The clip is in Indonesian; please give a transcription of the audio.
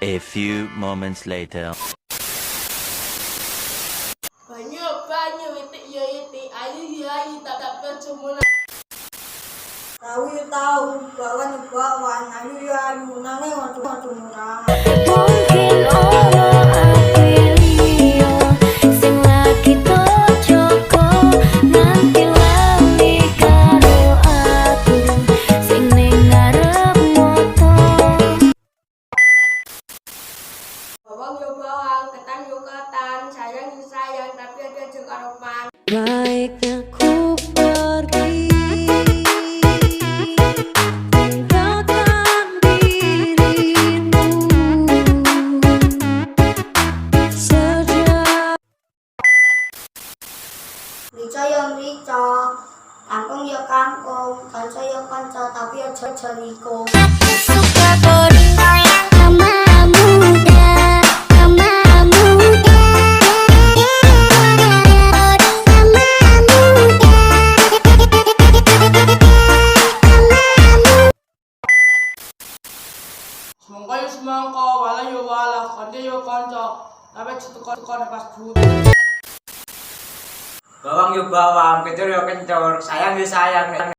A few moments later. Banyak itik ya itik, ayu ya ayu tak percuma. Tahu ya tahu, bawan ya bawan, ayu ya ayu, nangis waktu murah. Mungkin ono Aprilio sing lagi tocoko nanti lali karo aku sing ning ngarep motor. Bawang ya bawang, ketan ya ketan, sayang ya sayang, tapi ada juga roman. Baiknya ku pergi tinggalkan dirimu sejak Rica ya rica, kangkung ya kangkung, kanca ya kanca, tapi aja jaliku. suka goyang mama muda mama muda Semangka ya semangka, wala ya wala, konco ya konco, tapi cetuk-cetuk pas but. Bawang yo bawang, kencur yo kencur, sayang yo sayang.